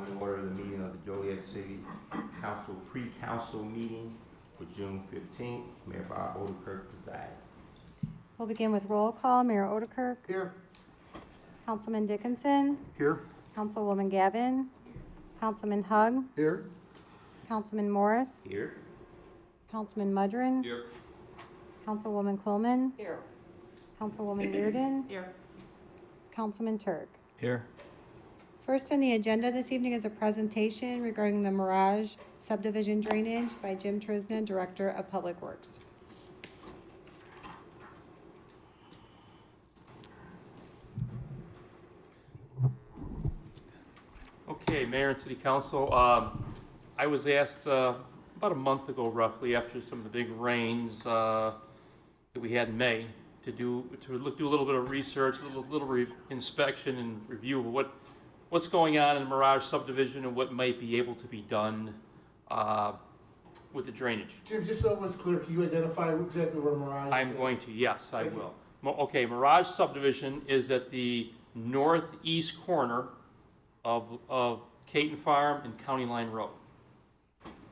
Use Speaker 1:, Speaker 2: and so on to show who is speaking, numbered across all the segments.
Speaker 1: Call in order the meeting of the Joliet City Council pre-council meeting for June 15th. Mayor Bob Odenkirk presides.
Speaker 2: We'll begin with roll call. Mayor Odenkirk.
Speaker 1: Here.
Speaker 2: Councilman Dickinson.
Speaker 1: Here.
Speaker 2: Councilwoman Gavin. Councilman Hug.
Speaker 1: Here.
Speaker 2: Councilman Morris.
Speaker 1: Here.
Speaker 2: Councilman Mudrin.
Speaker 1: Here.
Speaker 2: Councilwoman Coleman.
Speaker 3: Here.
Speaker 2: Councilwoman Reardon.
Speaker 3: Here.
Speaker 2: Councilman Turk.
Speaker 4: Here.
Speaker 2: First on the agenda this evening is a presentation regarding the Mirage subdivision drainage by Jim Trizna, Director of Public Works.
Speaker 4: Okay, Mayor and City Council, I was asked about a month ago roughly after some of the big rains that we had in May to do a little bit of research, a little inspection and review of what's going on in the Mirage subdivision and what might be able to be done with the drainage.
Speaker 5: Jim, just so it's clear, can you identify exactly where Mirage is?
Speaker 4: I'm going to, yes, I
Speaker 5: Thank you.
Speaker 4: will. Okay, Mirage subdivision is at the northeast corner of Caton Farm and County Line Road.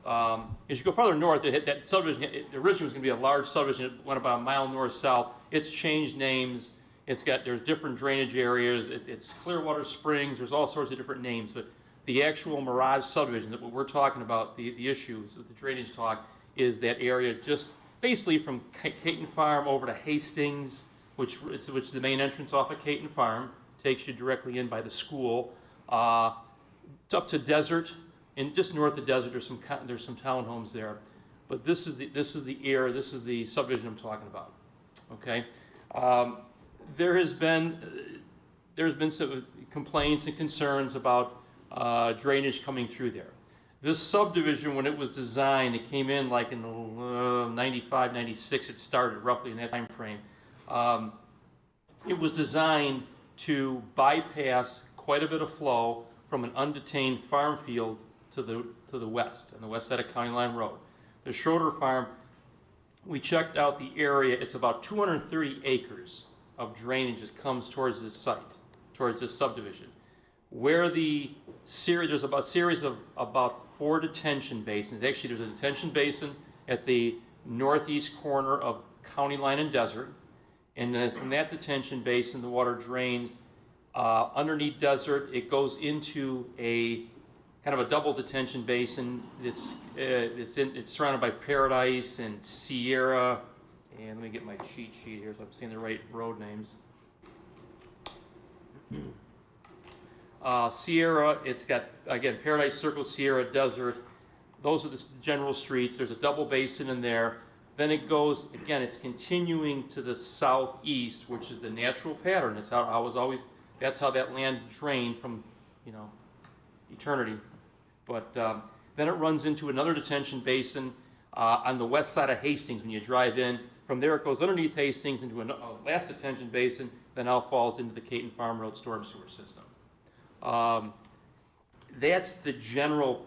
Speaker 4: As you go farther north, that subdivision, originally was going to be a large subdivision. It went about a mile north-south. It's changed names. There's different drainage areas. It's Clearwater Springs. There's all sorts of different names. But the actual Mirage subdivision, that what we're talking about, the issues with the drainage talk, is that area just basically from Caton Farm over to Hastings, which is the main entrance off of Caton Farm, takes you directly in by the school. It's up to Desert, and just north of Desert, there's some townhomes there. But this is the subdivision I'm talking about. Okay, there's been some complaints and concerns about drainage coming through there. This subdivision, when it was designed, it came in like in the 95, 96. It started roughly in that time frame. It was designed to bypass quite a bit of flow from an undetained farm field to the west, on the west side of County Line Road. The Schroeder Farm, we checked out the area. It's about 230 acres of drainage that comes towards this site, towards this subdivision. Where there's a series of about 4 detention basins. Actually, there's a detention basin at the northeast corner of County Line and Desert. And then from that detention basin, the water drains underneath Desert. It goes into a kind of a double detention basin. It's surrounded by Paradise and Sierra. And let me get my cheat sheet here so I'm saying the right road names. Sierra, it's got, again, Paradise Circle, Sierra, Desert. Those are the general streets. There's a double basin in there. Then it goes, again, it's continuing to the southeast, which is the natural pattern. It's how that's how that land drained from, eternity. But then it runs into another detention basin on the west side of Hastings when you drive in. From there it goes underneath Hastings into a last detention basin, then now falls into the Caton Farm Road storm sewer system. That's the general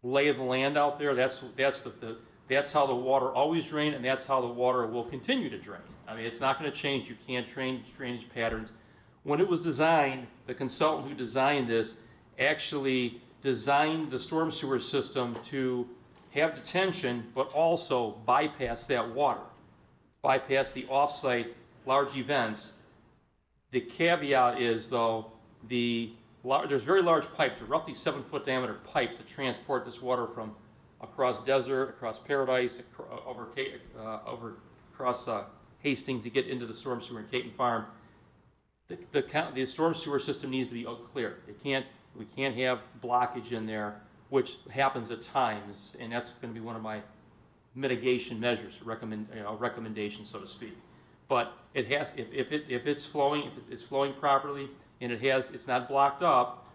Speaker 4: lay of the land out there. That's how the water always drained, and that's how the water will continue to drain. I mean, it's not going to change. You can't change drainage patterns. When it was designed, the consultant who designed this actually designed the storm sewer system to have detention, but also bypass that water, bypass the off-site large events. The caveat is, though, there's very large pipes, they're roughly 7-foot diameter pipes that transport this water from across Desert, across Paradise, across Hastings to get into the storm sewer in Caton Farm. The storm sewer system needs to be clear. We can't have blockage in there, which happens at times, and that's going to be one of my mitigation measures, recommendations, so to speak. But it has, if it's flowing properly, and it's not blocked up,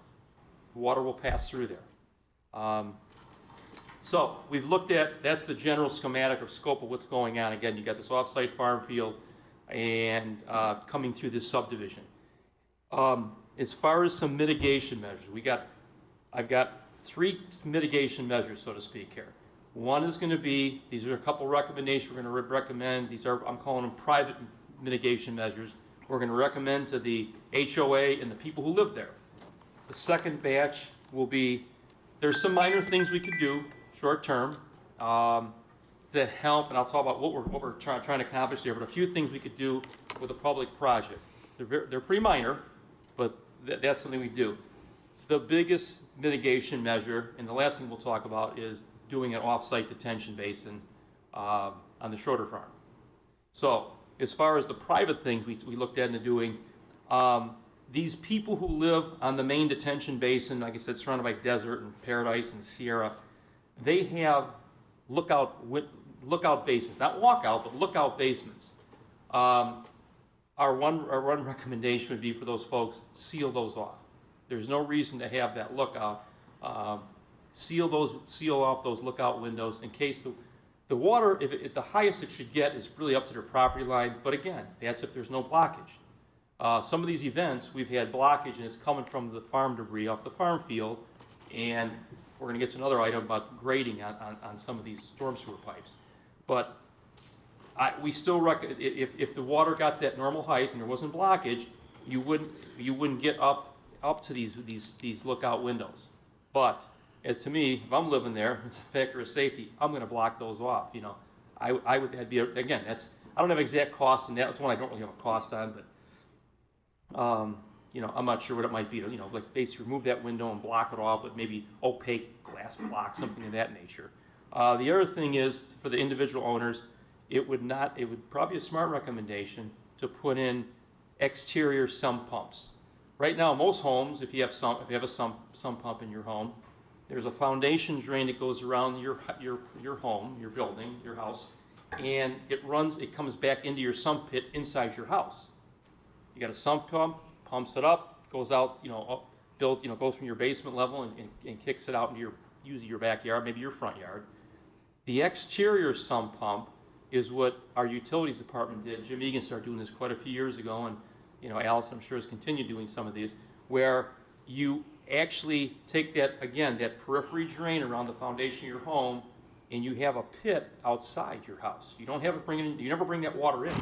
Speaker 4: water will pass through there. So we've looked at, that's the general schematic or scope of what's going on. Again, you got this off-site farm field and coming through this subdivision. As far as some mitigation measures, I've got 3 mitigation measures, so to speak, here. One is going to be, these are a couple recommendations we're going to recommend. These are, I'm calling them private mitigation measures. We're going to recommend to the HOA and the people who live there. The second batch will be, there's some minor things we could do, short term, to help, and I'll talk about what we're trying to accomplish here, but a few things we could do with a public project. They're pretty minor, but that's something we do. The biggest mitigation measure, and the last thing we'll talk about, is doing an off-site detention basin on the Schroeder farm. So, as far as the private things we looked at into doing, these people who live on the main detention basin, like I said, surrounded by desert and Paradise and Sierra, they have lookout basements, not walkout, but lookout basements. Our one recommendation would be for those folks, seal those off. There's no reason to have that lookout. Seal off those lookout windows in case the water, if the highest it should get is really up to their property line, but again, that's if there's no blockage. Some of these events, we've had blockage and it's coming from the farm debris off the farm field, and we're gonna get to another item about grading on some of these storm sewer pipes. But we still recommend, if the water got that normal height and there wasn't blockage, you wouldn't get up to these lookout windows. But to me, if I'm living there, it's a factor of safety. I'm going to block those off. You know, that'd be again. I don't have exact costs, and that's one I don't really have a cost on. But you know, I'm not sure what it might be to, you know, like basically remove that window and block it off with maybe opaque glass block, something of that nature. The other thing is for the individual owners, it would probably be a smart recommendation to put in exterior sump pumps. Right now, most homes, if you have a sump pump in your home, there's a foundation drain that goes around your home, your building, your house, and it comes back into your sump pit inside your house. You got a sump pump, pumps it up, goes out, you know, goes from your basement level and kicks it out into usually your backyard, maybe your front yard. The exterior sump pump is what our utilities department did. Jim Egan started doing this quite a few years ago, and you know, Alice, I'm sure, has continued doing some of these, where you actually take that periphery drain around the foundation of your home, and you have a pit outside your house. You don't have it you never bring that water in.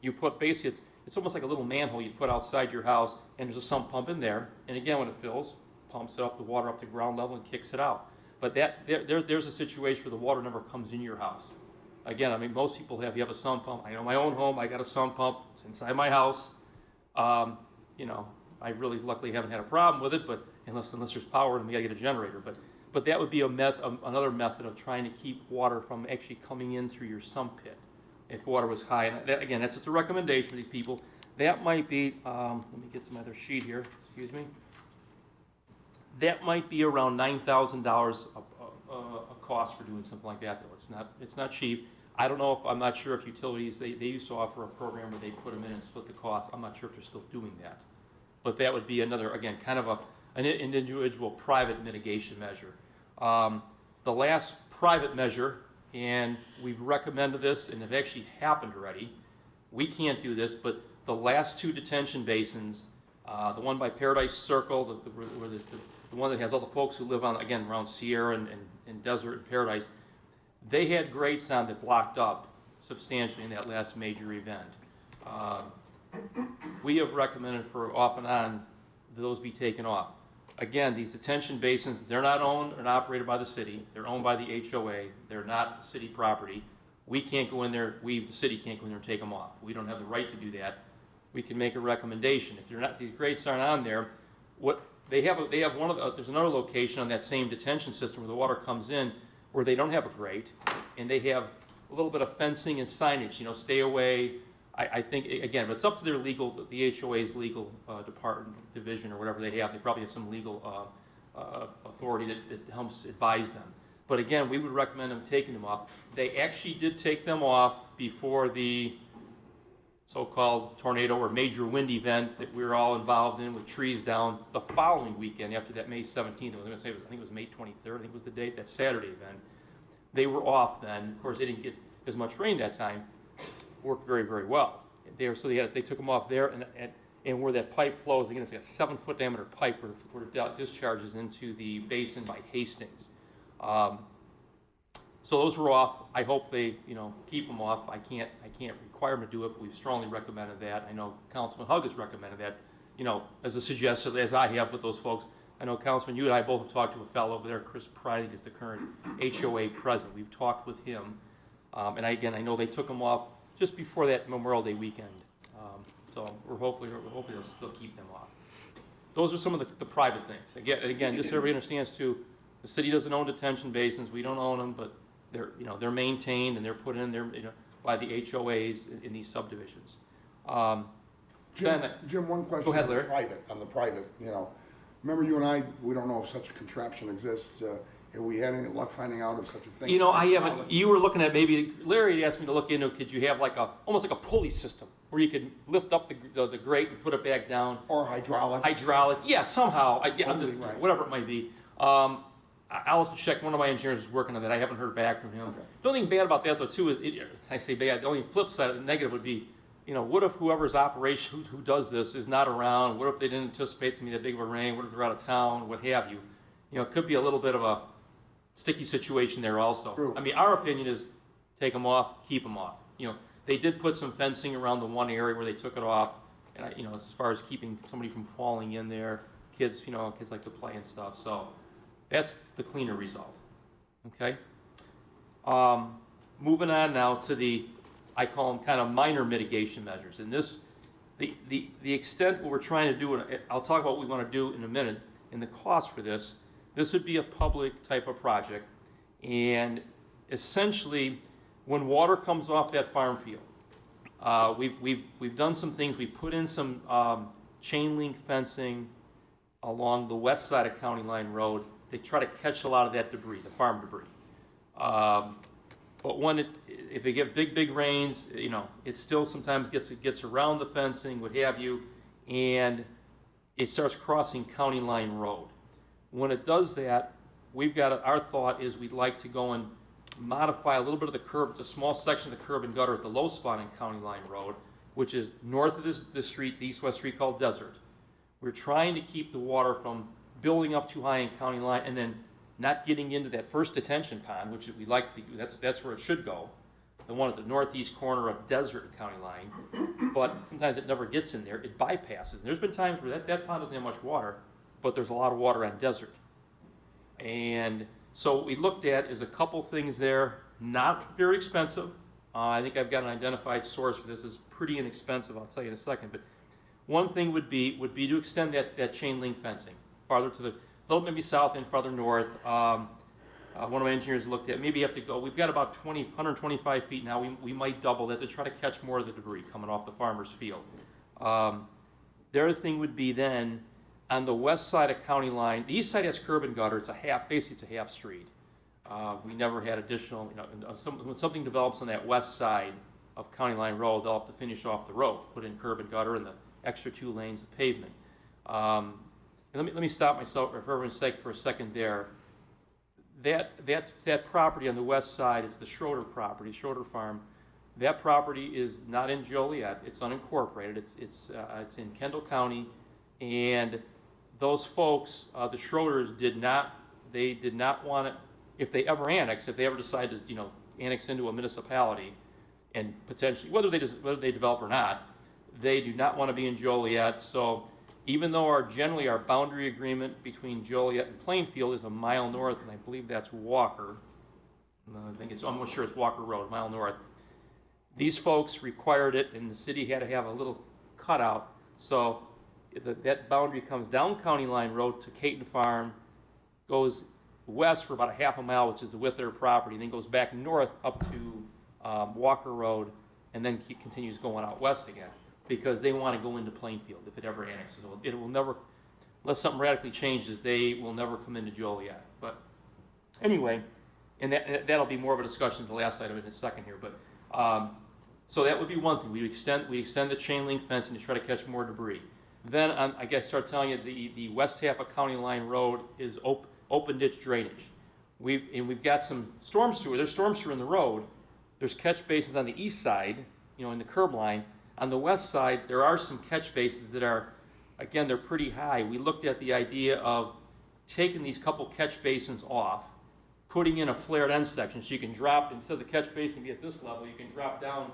Speaker 4: You put basically, it's almost like a little manhole you put outside your house, and there's a sump pump in there, and again, when it fills, pumps it up, the water up to ground level and kicks it out. But there's a situation where the water never comes in your house. Again, I mean, most people you have a sump pump. I know my own home, I got a sump pump, it's inside my house. You know, I really luckily haven't had a problem with it, but unless there's power and we gotta get a generator. But that would be another method of trying to keep water from actually coming in through your sump pit if water was high. And again, that's just a recommendation for these people. That might be, let me get to my other sheet here, excuse me. That might be around $9,000 a cost for doing something like that, though. It's not cheap. I'm not sure if utilities, they used to offer a program where they put them in and split the cost. I'm not sure if they're still doing that. But that would be another, again, kind of an individual private mitigation measure. The last private measure, and we've recommended this and it actually happened already, we can't do this, but the last two detention basins, the one by Paradise Circle, the one that has all the folks who live around Sierra and Desert and Paradise, they had grates on that blocked up substantially in that last major event. We have recommended for off and on those be taken off. Again, these detention basins, they're not owned and operated by the city. They're owned by the HOA. They're not city property. We can't go in there, the city can't go in there and take them off. We don't have the right to do that. We can make a recommendation. If these grates aren't on there, there's another location on that same detention system where the water comes in where they don't have a grate, and they have a little bit of fencing and signage, you know, stay away. I think, again, but it's up to their the HOA's legal department, division, or whatever they have. They probably have some legal authority that helps advise them. But again, we would recommend them taking them off. They actually did take them off before the so-called tornado or major wind event that we were all involved in with trees down the following weekend after that May 17th. I think it was May 23rd, I think was the date, that Saturday event. They were off then. Of course, they didn't get as much rain that time. Worked very, very well. They took them off there, and where that pipe flows, again, it's like a 7-foot diameter pipe where it discharges into the basin by Hastings. So those were off. I hope they, you know, keep them off. I can't require them to do it, but we've strongly recommended that. I know Councilman Hugg has recommended that, you know, as a suggestion, as I have with those folks, I know Councilman, you and I both have talked to a fellow over there, Chris Pryde, is the current HOA president. We've talked with him. And again, I know they took him off just before that Memorial Day weekend. So we're hopefully they'll still keep them off. Those are some of the private things. Again, just so everybody understands too, the city doesn't own detention basins. We don't own them, but they're maintained and they're put in there, by the HOAs in these subdivisions.
Speaker 3: Jim, one question.
Speaker 4: Go ahead, Larry.
Speaker 3: On the private, remember you and I, we don't know if such a contraption exists. Have we had any luck finding out of such a thing?
Speaker 4: I haven't. You were looking at maybe, Larry asked me to look into, could you have almost like a pulley system where you could lift up the grate and put it back down?
Speaker 3: Or hydraulic?
Speaker 4: Hydraulic, yeah, somehow. I'm just,
Speaker 3: Right.
Speaker 4: whatever it might be. I'll have to check. One of my engineers is working on that. I haven't heard back from him.
Speaker 3: Okay.
Speaker 4: The only thing bad about that, though, too, is, I say bad, the only flip side of the negative would be, what if whoever's operation, who does this is not around? What if they didn't anticipate to be that big of a rain? What if they're out of town? What have you? It could be a little bit of a sticky situation there also.
Speaker 3: True.
Speaker 4: I mean, our opinion is take them off, keep them off. They did put some fencing around the one area where they took it off, and as far as keeping somebody from falling in there, kids like to play and stuff. So that's the cleaner result. Okay. Moving on now to I call them kind of minor mitigation measures. And the extent what we're trying to do, and I'll talk about what we want to do in a minute, and the cost for this. This would be a public type of project, and essentially, when water comes off that farm field, we've done some things. We put in some chain link fencing along the west side of County Line Road. They try to catch a lot of that debris, the farm debris. But if they get big rains, it still sometimes gets around the fencing, what have you, and it starts crossing County Line Road. When it does that, our thought is we'd like to go and modify a little bit of the curb, the small section of the curb and gutter at the low spot in County Line Road, which is north of the street, the east-west street called Desert. We're trying to keep the water from building up too high in County Line and then not getting into that first detention pond, which we like to, that's where it should go, the one at the northeast corner of Desert and County Line. But sometimes it never gets in there, it bypasses. And there's been times where that pond doesn't have much water, but there's a lot of water on Desert. And so what we looked at is a couple things there, not very expensive. I think I've got an identified source for this. It's pretty inexpensive, I'll tell you in a second. But one thing would be to extend that chain link fencing farther to a little maybe south and farther north. One of my engineers looked at, maybe you have to go, we've got about 125 feet now. We might double that to try to catch more of the debris coming off the farmer's field. The other thing would be then, on the west side of County Line, the east side has curb and gutter. Basically it's a half street. We never had additional, when something develops on that west side of County Line Road, they'll have to finish off the road, put in curb and gutter and the extra 2 lanes of pavement. And let me stop myself for everyone's sake for a second there. That property on the west side is the Schroeder property, Schroeder Farm. That property is not in Joliet. It's unincorporated. It's in Kendall County, and those folks, the Schroeders, did not want it. If they ever decide to annex into a municipality, and potentially whether they develop or not, they do not want to be in Joliet. So even though generally our boundary agreement between Joliet and Plainfield is a mile north, and I believe that's Walker. I'm almost sure it's Walker Road, a mile north. These folks required it, and the city had to have a little cutout. So that boundary comes down County Line Road to Caton Farm, goes west for about a half a mile, which is the width of their property, and then goes back north up to Walker Road, and then continues going out west again, because they want to go into Plainfield if it ever annexes. It will never, unless something radically changes, they will never come into Joliet. But anyway, and that'll be more of a discussion the last item in a second here. But so that would be one thing. We extend the chain link fencing to try to catch more debris. Then I guess start telling you the west half of County Line Road is open ditch drainage. We've got some storm sewer. There's storm sewer in the road. There's catch basins on the east side, in the curb line. On the west side, there are some catch basins that are, again, they're pretty high. We looked at the idea of taking these couple catch basins off, putting in a flared end section, so you can drop, instead of the catch basin be at this level, you can drop down,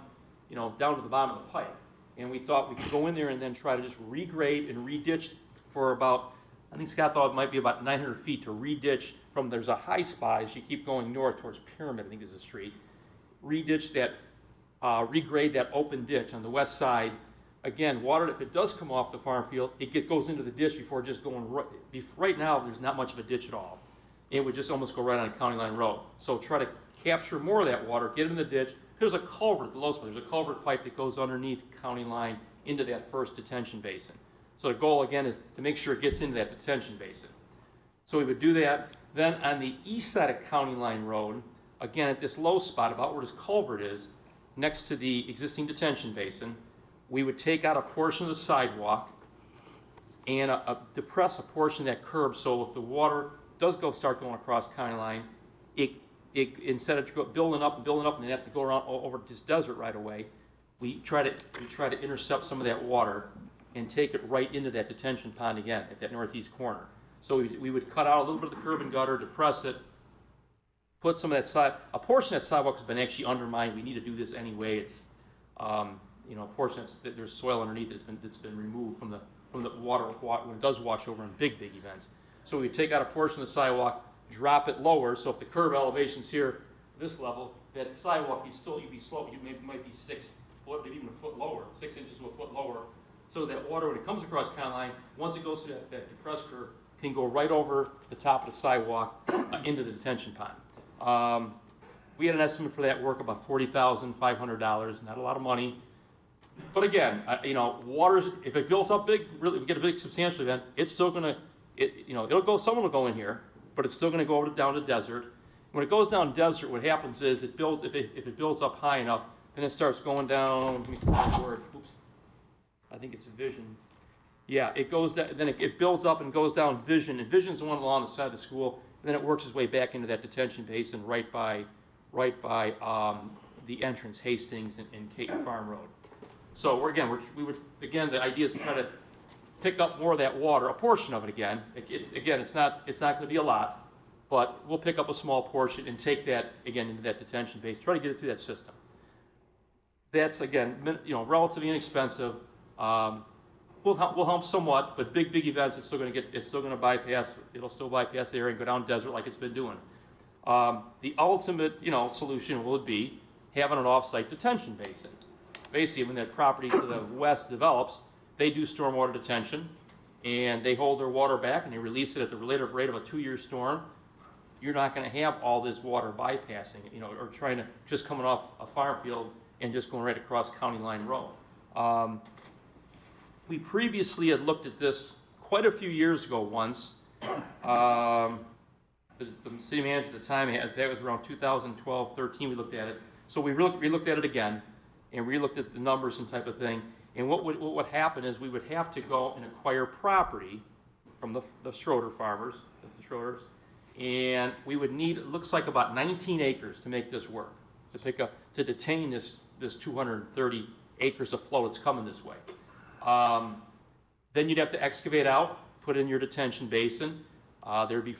Speaker 4: down to the bottom of the pipe. And we thought we could go in there and then try to just regrade and reditch for about I think Scott thought it might be about 900 feet to re-ditch from, there's a high spot as you keep going north towards Pyramid, I think is the street. Re-ditch that, regrade that open ditch on the west side. Again, water, if it does come off the farm field, goes into the ditch before just going right. Right now, there's not much of a ditch at all. It would just almost go right on a county line road. So try to capture more of that water, get it in the ditch. There's a culvert at the low spot. There's a culvert pipe that goes underneath county line into that first detention basin. So the goal, again, is to make sure it gets into that detention basin. So we would do that. Then on the east side of County Line Road, again, at this low spot, about where this culvert is, next to the existing detention basin, we would take out a portion of the sidewalk and depress a portion of that curb, so if the water does start going across County Line, it instead of building up and then have to go around over this desert right away, we try to intercept some of that water and take it right into that detention pond again at that northeast corner. So we would cut out a little bit of the curb and gutter, depress it, put some of that a portion of that sidewalk has been actually undermined. We need to do this anyway. It's a portion there's soil underneath it that's been removed from the water when it does wash over in big events. So we take out a portion of the sidewalk, drop it lower. So if the curb elevation's here, this level, that sidewalk you'd be slow. You might be 6 foot, maybe even a foot lower, 6 inches to a foot lower. So that water, when it comes across county line, once it goes through that depressed curb, can go right over the top of the sidewalk into the detention pond. We had an estimate for that work about $40,500, not a lot of money. But again, water, if it builds up big, really, we get a big substantial event, it's still gonna, someone will go in here, but it's still gonna go down to desert. When it goes down desert, what happens is if it builds up high enough, then it starts going down, let me see the word, oops, I think it's Vision. Yeah, it goes down, then it builds up and goes down Vision, and Vision's the one along the side of the school, and then it works its way back into that detention basin right by the entrance, Hastings and Caton Farm Road. So the idea is to try to pick up more of that water, a portion of it again. It's not going to be a lot, but we'll pick up a small portion and take that again into that detention base. Try to get it through that system. That's again, relatively inexpensive. Will help somewhat, but big events, it'll still bypass the area and go down desert like it's been doing. The ultimate, solution would be having an off-site detention basin. Basically, when that property to the west develops, they do stormwater detention, and they hold their water back and they release it at the related rate of a 2-year storm. You're not going to have all this water bypassing, or trying to just coming off a farm field and just going right across County Line Road. We previously had looked at this quite a few years ago once. The city manager at the time, that was around 2012, 13, we looked at it. So we looked at it again, and we looked at the numbers and type of thing. And what would happen is we would have to go and acquire property from the Schroeder farmers, the Schroeders, and we would need, it looks like about 19 acres to make this work, to detain this 230 acres of flow that's coming this way. Then you'd have to excavate out, put in your detention basin. There'd be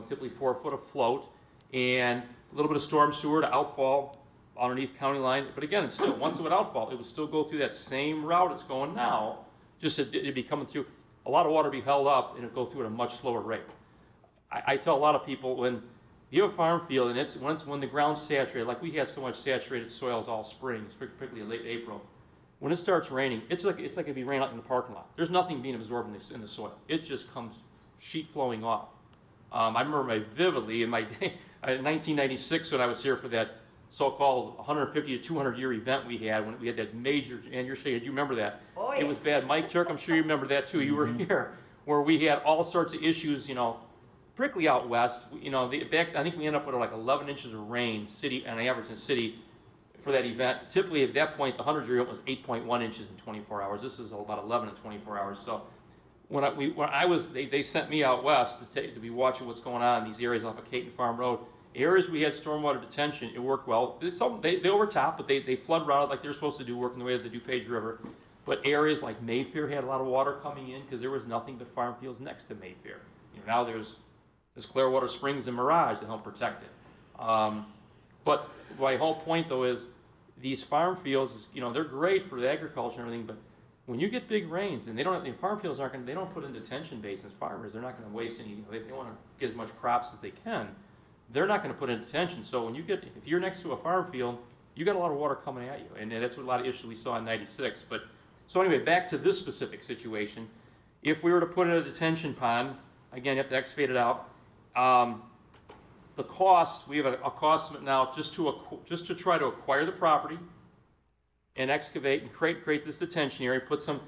Speaker 4: typically 4 foot of float and a little bit of storm sewer to outfall underneath county line. But again, it's still, once it would outfall, it would still go through that same route it's going now, just it'd be coming through, a lot of water would be held up and it'd go through at a much slower rate. I tell a lot of people, when you have a farm field and when the ground's saturated, like we had so much saturated soils all spring, particularly in late April, when it starts raining, it's like it'd be raining out in the parking lot. There's nothing being absorbed in the soil. It just comes sheet flowing off. I remember vividly in my day, in 1996, when I was here for that so-called 150 to 200 year event we had, when we had that major, and you're saying, do you remember that?
Speaker 6: Oh, yeah.
Speaker 4: It was bad. Mike Turk, I'm sure you remember that too. You were here, where we had all sorts of issues, particularly out west. I think we ended up with like 11 inches of rain, on average in the city, for that event. Typically at that point, the 100-year event was 8.1 inches in 24 hours. This is about 11 in 24 hours. So they sent me out west to be watching what's going on in these areas off of Caton Farm Road. Areas we had stormwater detention, it worked well. They overtopped, but they flood routed like they're supposed to do, working the way of the DuPage River. But areas like Mayfair had a lot of water coming in because there was nothing but farm fields next to Mayfair. Now there's Clearwater Springs and Mirage to help protect it. But my whole point though is these farm fields, they're great for the agriculture and everything, but when you get big rains, and they don't, the farm fields aren't gonna, they don't put in detention basins, farmers, they're not gonna waste any, they wanna get as much crops as they can. They're not gonna put in detention, so when you get, if you're next to a farm field, you got a lot of water coming at you, and that's what a lot of issues we saw in 96, but, so anyway, back to this specific situation. If we were to put in a detention pond, again, you have to excavate it out, the cost, we have a cost estimate now just to try to acquire the property and excavate and create this detention area, put some,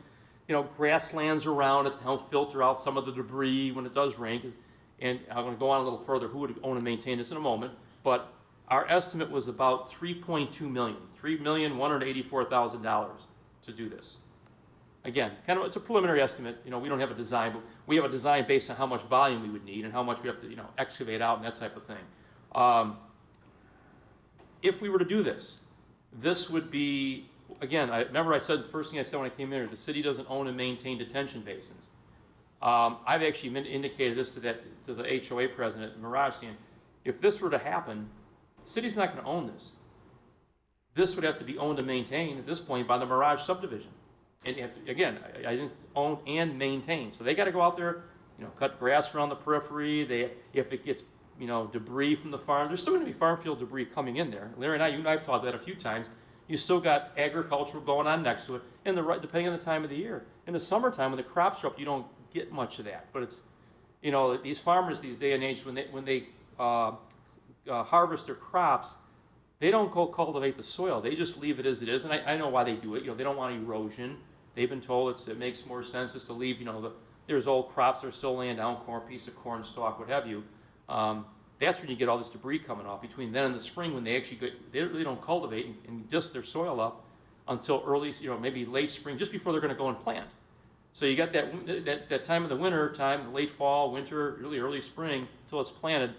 Speaker 4: grasslands around it to help filter out some of the debris when it does rain. And I'm gonna go on a little further, who would own and maintain this in a moment, but our estimate was about $3.2 million, $3,184,000 to do this. Again, it's a preliminary estimate, we don't have a design, but we have a design based on how much volume we would need and how much we have to, excavate out and that type of thing. If we were to do this, this would be, again, remember I said, the first thing I said when I came in here, the city doesn't own and maintain detention basins. I've actually indicated this to the HOA president, Mirage, saying, if this were to happen, the city's not gonna own this. This would have to be owned and maintained at this point by the Mirage subdivision. And you have to, again, I didn't own and maintain. So they gotta go out there, cut grass around the periphery. If it gets, debris from the farm, there's still gonna be farm field debris coming in there. Larry and you and I have talked about that a few times. You still got agricultural going on next to it, and depending on the time of the year. In the summertime, when the crops are up, you don't get much of that. But it's, these farmers these day and age, when they harvest their crops, they don't go cultivate the soil. They just leave it as it is, and I know why they do it. They don't want erosion. They've been told it makes more sense just to leave. There's old crops that are still laying down, piece of corn stalk, what have you. That's when you get all this debris coming off. Between then and the spring, when they actually they really don't cultivate and disc their soil up until early, maybe late spring, just before they're going to go and plant. So you got that time of the winter time, the late fall, winter, really early spring, until it's planted.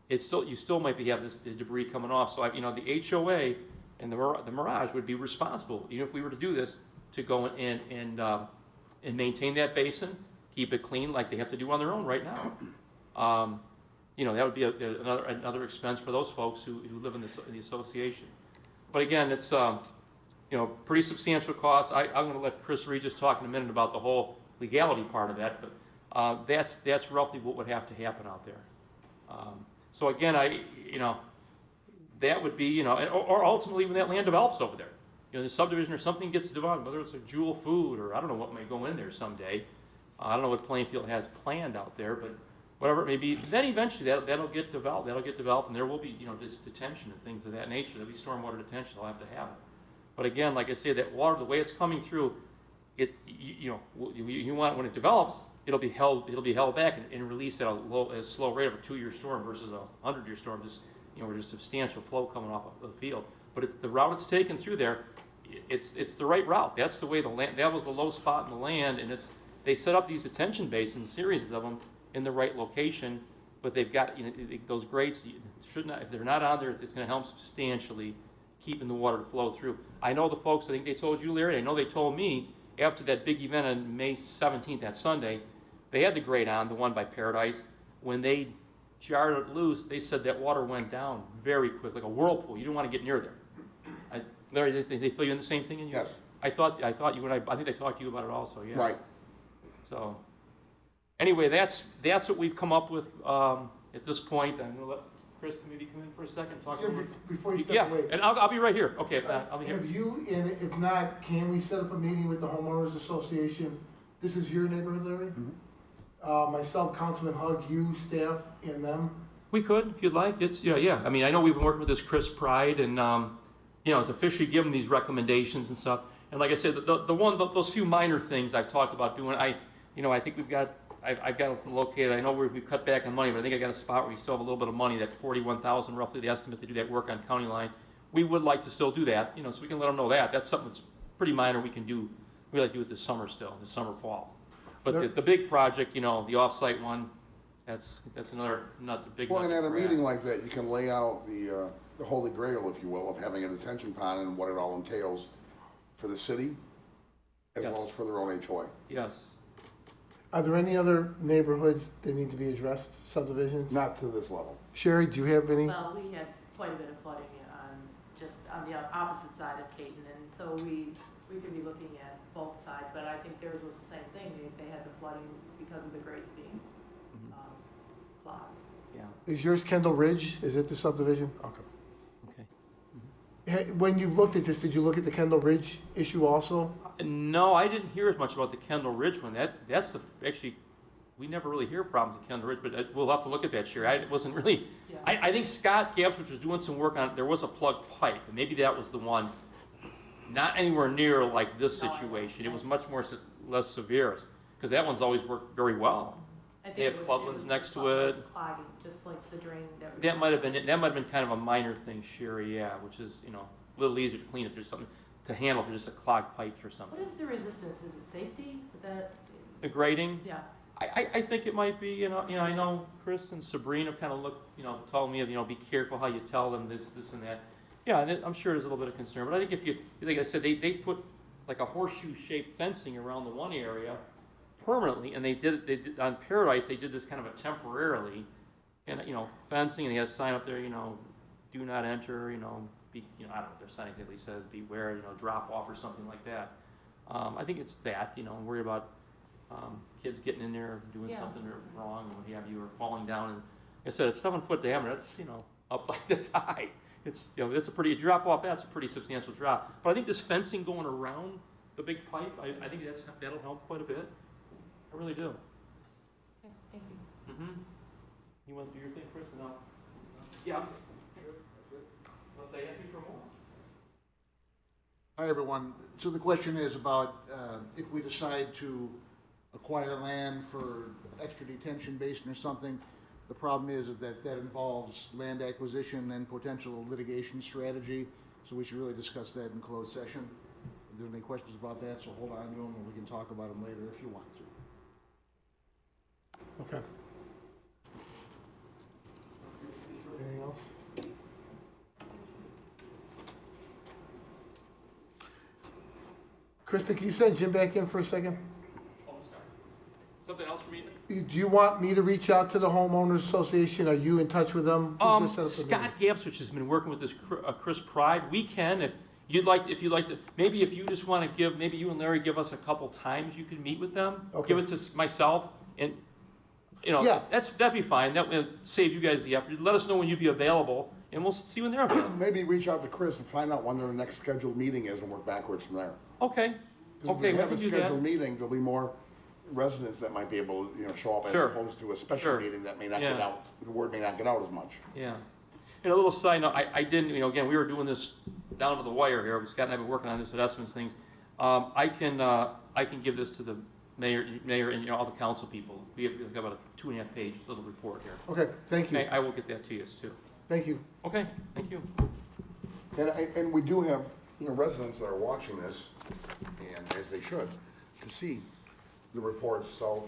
Speaker 4: You still might have this debris coming off. So the HOA and the Mirage would be responsible, even if we were to do this, to go and maintain that basin, keep it clean like they have to do on their own right now. That would be another expense for those folks who live in the association. But again, it's pretty substantial cost. I'm going to let Chris Regis talk in a minute about the whole legality part of that, but that's roughly what would have to happen out there. So again, that would be, or ultimately when that land develops over there, the subdivision or something gets developed, whether it's a Jewel Food or I don't know what might go in there someday. I don't know what Plainfield has planned out there, but whatever it may be, then eventually that'll get developed, and there will be, this detention and things of that nature. There'll be stormwater detention, they'll have to have it. But again, like I say, that water, the way it's coming through, you want, when it develops, it'll be held back and released at a slow rate of a 2-year storm versus a 100-year storm, just, where there's substantial flow coming off of the field. But the route it's taken through there, it's the right route. That's the way the land, that was the low spot in the land, and they set up these detention basins, series of them, in the right location, but they've got, those grates should not, if they're not on there, it's gonna help substantially keeping the water to flow through. I know the folks, I think they told you, Larry, I know they told me, after that big event on May 17th, that Sunday, they had the grate on, the one by Paradise. When they jarred it loose, they said that water went down very quick, like a whirlpool. You didn't want to get near there. Larry, did they fill you in the same thing?
Speaker 3: Yes.
Speaker 4: I thought you and I think they talked to you about it also, yeah.
Speaker 3: Right.
Speaker 4: So, anyway, that's what we've come up with at this point. I'm going to let Chris maybe come in for a second and talk.
Speaker 5: Jim, before you step
Speaker 4: Yeah,
Speaker 5: away.
Speaker 4: and I'll be right here. Okay, I'll be here.
Speaker 5: Have you, and if not, can we set up a meeting with the homeowners association? This is your neighborhood, Larry?
Speaker 3: Mm-hmm.
Speaker 5: Myself, Councilman Hug, you, staff, and them?
Speaker 4: We could, if you'd like. It's, yeah. I mean, I know we've been working with this Chris Pride, and, to officially give them these recommendations and stuff. And like I said, those few minor things I've talked about doing, I think I've got them located. I know we've cut back on money, but I think I got a spot where we still have a little bit of money, that $41,000 roughly the estimate to do that work on County Line. We would like to still do that, so we can let them know that. That's something that's pretty minor we can do. We like to do it this summer still, this summer, fall. But the big project, the off-site one, that's another, not the big one.
Speaker 3: Well, and at a meeting like that, you can lay out the holy grail, if you will, of having a detention pond and what it all entails for the city, as
Speaker 4: Yes.
Speaker 3: well as for their own HOA.
Speaker 4: Yes.
Speaker 5: Are there any other neighborhoods that need to be addressed, subdivisions?
Speaker 3: Not to this level.
Speaker 5: Sherry, do you have any?
Speaker 6: Well, we had quite a bit of flooding just on the opposite side of Caton, and so we we could be looking at both sides, but I think theirs was the same thing. They had the flooding because of the grades being clogged.
Speaker 4: Yeah,
Speaker 5: Is yours Kendall Ridge? Is it the subdivision? Okay.
Speaker 4: okay.
Speaker 5: When you looked at this, did you look at the Kendall Ridge issue also?
Speaker 4: No, I didn't hear as much about the Kendall Ridge one. That's actually, we never really hear problems at Kendall Ridge, but we'll have to look at that, Sherry. It wasn't really,
Speaker 6: Yeah.
Speaker 4: I think Scott Gaps, was doing some work on it, there was a plugged pipe, and maybe that was the one, not anywhere near like this
Speaker 6: No, I-
Speaker 4: situation. It was much more, less severe, because that one's always worked very well.
Speaker 6: I think
Speaker 4: They have
Speaker 6: it was-
Speaker 4: clublands
Speaker 6: it was
Speaker 4: next to
Speaker 6: clogging,
Speaker 4: it.
Speaker 6: Clogging, just like the drain that was.
Speaker 4: That might have been kind of a minor thing, Sherry, yeah, which is, a little easier to clean if there's something to handle, if there's just a clogged pipes or
Speaker 6: What
Speaker 4: something.
Speaker 6: is the resistance? Is it safety? That,
Speaker 4: The grading,
Speaker 6: yeah,
Speaker 4: I think it might be, I know Chris and Sabrina kind of told me, be careful how you tell them this and that. Yeah, and I'm sure there's a little bit of concern, but I think like I said, they put like a horseshoe-shaped fencing around the one area permanently, and they did on Paradise, they did this kind of a temporarily, and, fencing, and they had a sign up there, do not enter, be, I don't know what their sign exactly says, beware, drop off or something like that. I think it's that, worry about kids getting in there, doing
Speaker 6: Yeah.
Speaker 4: something wrong, and what have you, or falling down. And like I said, it's 7 foot diameter. That's up like this high. It's it's a pretty drop off. That's a pretty substantial drop. But I think this fencing going around the big pipe, I think that'll help quite a bit. I really do.
Speaker 6: okay, thank you.
Speaker 4: Mm-hmm. You want to do your thing, Chris? No. Yeah. Unless they ask me for more.
Speaker 7: Hi, everyone. So the question is about if we decide to acquire land for extra detention basin or something, the problem is that involves land acquisition and potential litigation strategy, so we should really discuss that in closed session. If there's any questions about that, so hold on to them, and we can talk about them later if you want to.
Speaker 5: Okay. Anything else? Krista, can you send Jim back in for a second?
Speaker 4: Oh, I'm sorry. Something else for me?
Speaker 5: Do you want me to reach out to the homeowners association? Are you in touch with them? Who's gonna set up the
Speaker 4: Scott
Speaker 5: meeting?
Speaker 4: Gaps, which has been working with this Chris Pride, we can, if you'd like to, maybe if you just want to give, maybe you and Larry give us a couple times you can meet with them.
Speaker 5: Okay.
Speaker 4: Give it to myself, and,
Speaker 5: Yeah.
Speaker 4: that'd be fine. That will save you guys the effort. Let us know when you'd be available, and we'll see when they're available.
Speaker 3: Maybe reach out to Chris and find out when their next scheduled meeting is and work backwards from there.
Speaker 4: Okay,
Speaker 3: Because
Speaker 4: okay,
Speaker 3: if we
Speaker 4: we
Speaker 3: have a
Speaker 4: can do that.
Speaker 3: scheduled meeting, there'll be more residents that might be able to, show up as
Speaker 4: Sure.
Speaker 3: opposed to a special
Speaker 4: Sure.
Speaker 3: meeting that may not get
Speaker 4: Yeah.
Speaker 3: out, the word may not get out as much.
Speaker 4: Yeah. And a little side note, I didn't, again, we were doing this down to the wire here. Scott and I have been working on this investments things. I can give this to the mayor, and, all the council people. We have about a 2.5 page little report here.
Speaker 5: Okay, thank you.
Speaker 4: Okay, I will get that to you too.
Speaker 5: Thank you.
Speaker 4: Okay, thank you.
Speaker 3: And we do have, residents that are watching this, and as they should, to see the reports, so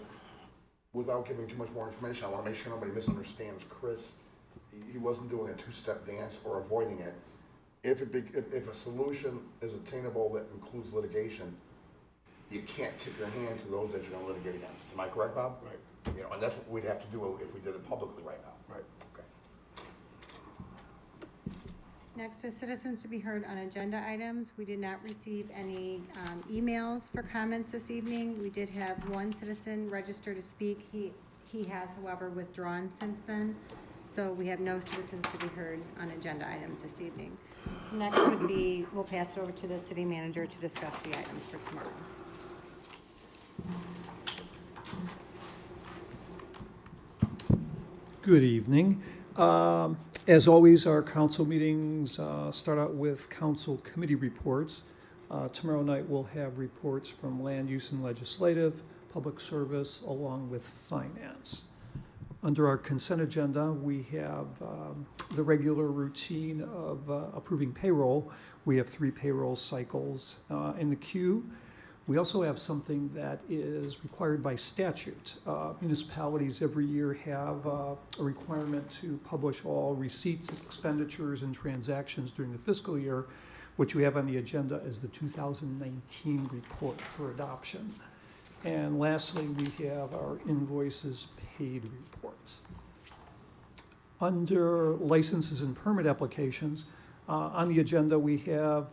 Speaker 3: without giving too much more information, I wanna make sure nobody misunderstands Chris. He wasn't doing a two-step dance or avoiding it. If a solution is attainable that includes litigation, you can't tip your hand to those that you're gonna litigate against. Am I correct, Bob?
Speaker 5: Right.
Speaker 3: And that's what we'd have to do if we did it publicly right now.
Speaker 5: Right.
Speaker 3: Okay.
Speaker 2: Next is citizens to be heard on agenda items. We did not receive any emails for comments this evening. We did have one citizen register to speak. He has, however, withdrawn since then. So we have no citizens to be heard on agenda items this evening. So next would be, we'll pass it over to the city manager to discuss the items for tomorrow.
Speaker 8: Good evening. As always, our council meetings start out with council committee reports. Tomorrow night, we'll have reports from Land Use and Legislative, Public Service, along with Finance. Under our consent agenda, we have the regular routine of approving payroll. We have 3 payroll cycles in the queue. We also have something that is required by statute. Municipalities every year have a requirement to publish all receipts, expenditures, and transactions during the fiscal year. What you have on the agenda is the 2019 report for adoption. And lastly, we have our invoices paid report. Under licenses and permit applications, on the agenda we have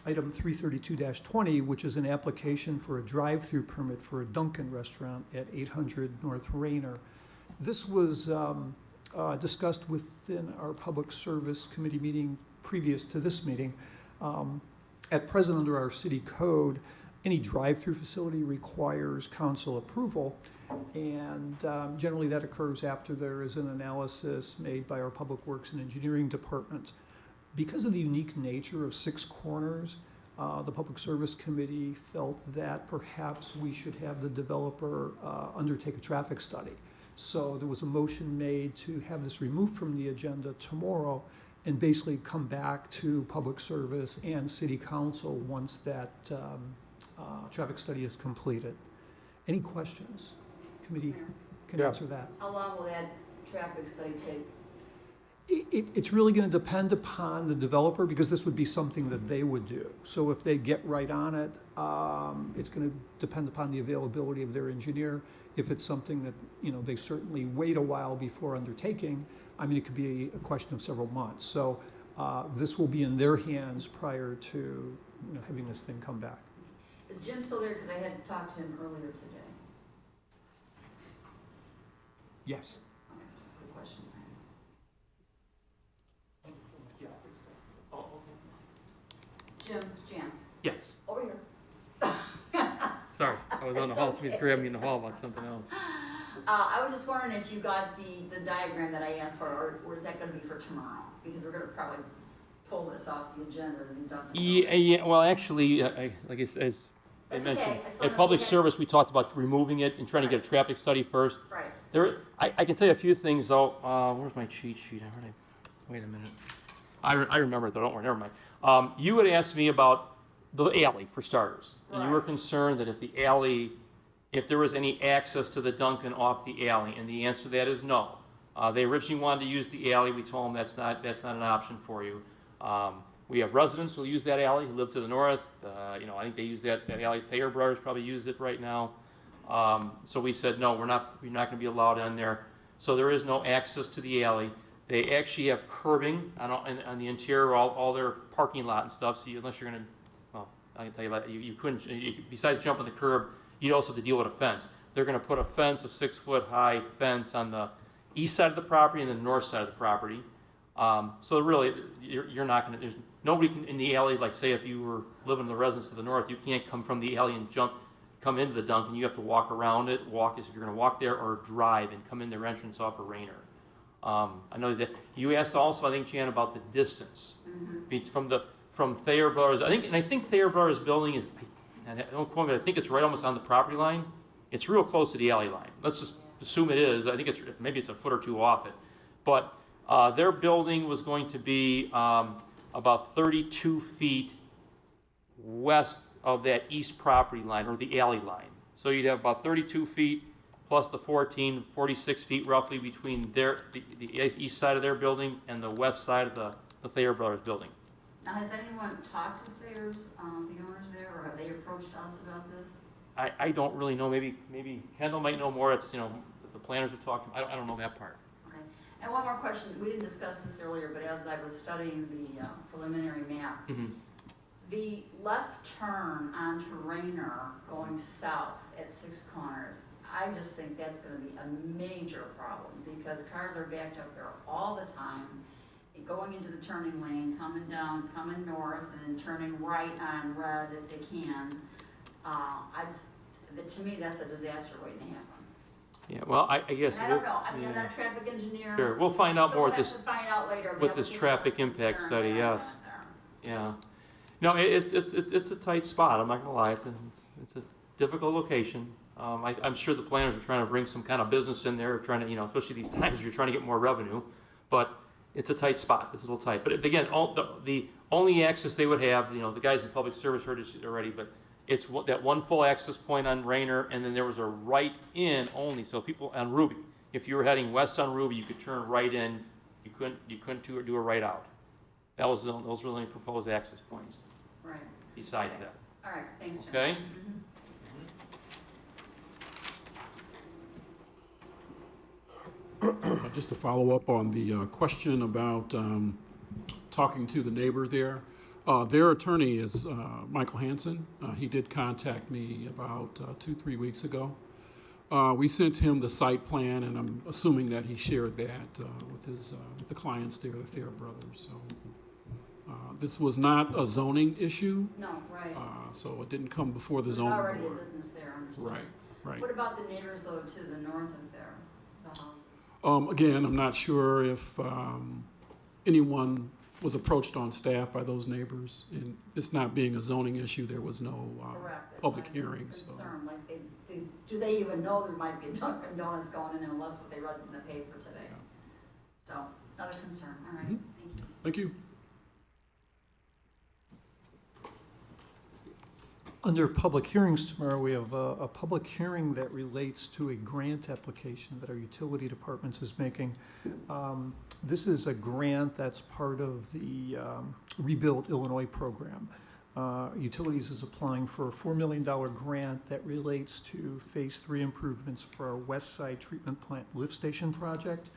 Speaker 8: item 332-20, which is an application for a drive-through permit for a Dunkin' restaurant at 800 North Rayner. This was discussed within our Public Service Committee meeting previous to this meeting. At present, under our city code, any drive-through facility requires council approval, and generally that occurs after there is an analysis made by our Public Works and Engineering Department. Because of the unique nature of Six Corners, the Public Service Committee felt that perhaps we should have the developer undertake a traffic study. So there was a motion made to have this removed from the agenda tomorrow and basically come back to Public Service and City Council once that traffic study is completed. Any questions? Committee can
Speaker 3: Yeah.
Speaker 8: answer that.
Speaker 9: How long will that traffic study take?
Speaker 8: It's really going to depend upon the developer, because this would be something that they would do. So if they get right on it, it's going to depend upon the availability of their engineer. If it's something that, they certainly wait a while before undertaking, I mean, it could be a question of several months. So this will be in their hands prior to, having this thing come back.
Speaker 9: Is Jim still there? Because I had talked to him earlier today.
Speaker 8: Yes.
Speaker 9: Okay, just a quick question. Jim,
Speaker 4: Yes,
Speaker 9: over here.
Speaker 4: sorry, I was on the hall, somebody's grabbing me in the hall about something else.
Speaker 9: I was just wondering if you got the diagram that I asked for, or is that gonna be for tomorrow? Because we're gonna probably pull this off the agenda and be done.
Speaker 4: Yeah, well, actually, like as I
Speaker 9: That's
Speaker 4: mentioned,
Speaker 9: okay. I just wanna
Speaker 4: at Public
Speaker 9: look at-
Speaker 4: Service, we talked about removing it and trying to get a traffic study first.
Speaker 9: Right.
Speaker 4: I can tell you a few things though. Where's my cheat sheet? Wait a minute. I remember it though, don't worry, never mind. You had asked me about the alley for starters. And you were
Speaker 9: Right.
Speaker 4: concerned that if there was any access to the Dunkin' off the alley, and the answer to that is no. They originally wanted to use the alley. We told them that's not an option for you. We have residents who use that alley, who live to the north. I think they use that alley. Thayer Brothers probably use it right now. So we said, no, we're not going to be allowed in there. So there is no access to the alley. They actually have curbing on the interior, all their parking lot and stuff. So unless you're going to, well, I can tell you that you couldn't, besides jumping the curb, you'd also have to deal with a fence. They're going to put a 6-foot high fence on the east side of the property and the north side of the property. So really, you're not going to, there's nobody can, in the alley, like say if you were living in the residence to the north, you can't come from the alley and come into the Dunkin'. You have to walk around it, if you're going to walk there, or drive and come in their entrance off of Rayner. I know that you asked also, I think, Jan, about the distance from Thayer Brothers. I think Thayer Brothers building is, don't quote me, but I think it's right almost on the property line. It's real close to the alley line. Let's just assume it is. I think maybe it's a foot or two off it. But their building was going to be about 32 feet west of that east property line, or the alley line. So you'd have about 32 feet plus the 46 feet roughly between the east side of their building and the west side of the Thayer Brothers building.
Speaker 9: Now, has anyone talked to Thayer's, the owners there, or have they approached us about this?
Speaker 4: I don't really know. Maybe Kendall might know more. It's, if the planners are talking. I don't know that part.
Speaker 9: Okay. And one more question. We didn't discuss this earlier, but as I was studying the preliminary map, the left turn onto Rayner going south at Six Corners, I just think that's gonna be a major problem, because cars are backed up there all the time, going into the turning lane, coming north, and then turning right on red if they can. To me, that's a disaster waiting to happen.
Speaker 4: Yeah. Well, I guess.
Speaker 9: And I don't know. I mean, I'm not a traffic engineer.
Speaker 4: Sure. We'll find out more
Speaker 9: So
Speaker 4: with
Speaker 9: we'll
Speaker 4: this.
Speaker 9: have to find out later. but
Speaker 4: with
Speaker 9: that
Speaker 4: this
Speaker 9: was just
Speaker 4: traffic
Speaker 9: a
Speaker 4: impact
Speaker 9: concern
Speaker 4: study,
Speaker 9: that I
Speaker 4: yes.
Speaker 9: had there.
Speaker 4: Yeah. No, it's a tight spot. I'm not gonna lie. It's a difficult location. I'm sure the planners are trying to bring some kind of business in there, trying to, especially these times where you're trying to get more revenue. But it's a tight spot. It's a little tight. But again, the only access they would have, the guys in public service heard this already, but it's that one full access point on Rayner, and then there was a right in only. So people on Ruby, if you were heading west on Ruby, you could turn right in. You couldn't do a right out. Those were the only proposed access points.
Speaker 9: Right.
Speaker 4: Besides
Speaker 9: Okay.
Speaker 4: that.
Speaker 9: All right, thanks, Jim.
Speaker 4: Okay.
Speaker 9: Mhm.
Speaker 10: Just to follow up on the question about talking to the neighbor there. Their attorney is Michael Hansen. He did contact me about 2-3 weeks ago. We sent him the site plan, and I'm assuming that he shared that with the clients there, the Thayer brothers. So this was not a zoning issue,
Speaker 9: No, right.
Speaker 10: so it didn't come before the
Speaker 9: There's
Speaker 10: zoning
Speaker 9: already a
Speaker 10: board.
Speaker 9: business there, understood.
Speaker 10: Right, right.
Speaker 9: What about the neighbors though to the north of there, the houses?
Speaker 10: Again, I'm not sure if anyone was approached on staff by those neighbors. And this not being a zoning issue, there was no
Speaker 9: Correct. That's
Speaker 10: public
Speaker 9: my
Speaker 10: hearing. So.
Speaker 9: concern, like do they even know there might be a Dunkin' Donuts going in unless what they read in the paper today? So, not a concern, all right,
Speaker 10: Mhm.
Speaker 9: thank you.
Speaker 10: Thank you.
Speaker 8: Under public hearings tomorrow, we have a public hearing that relates to a grant application that our utility department is making. This is a grant that's part of the Rebuild Illinois program. Utilities is applying for a $4 million grant that relates to Phase 3 improvements for our West Side Treatment Plant Lift Station project.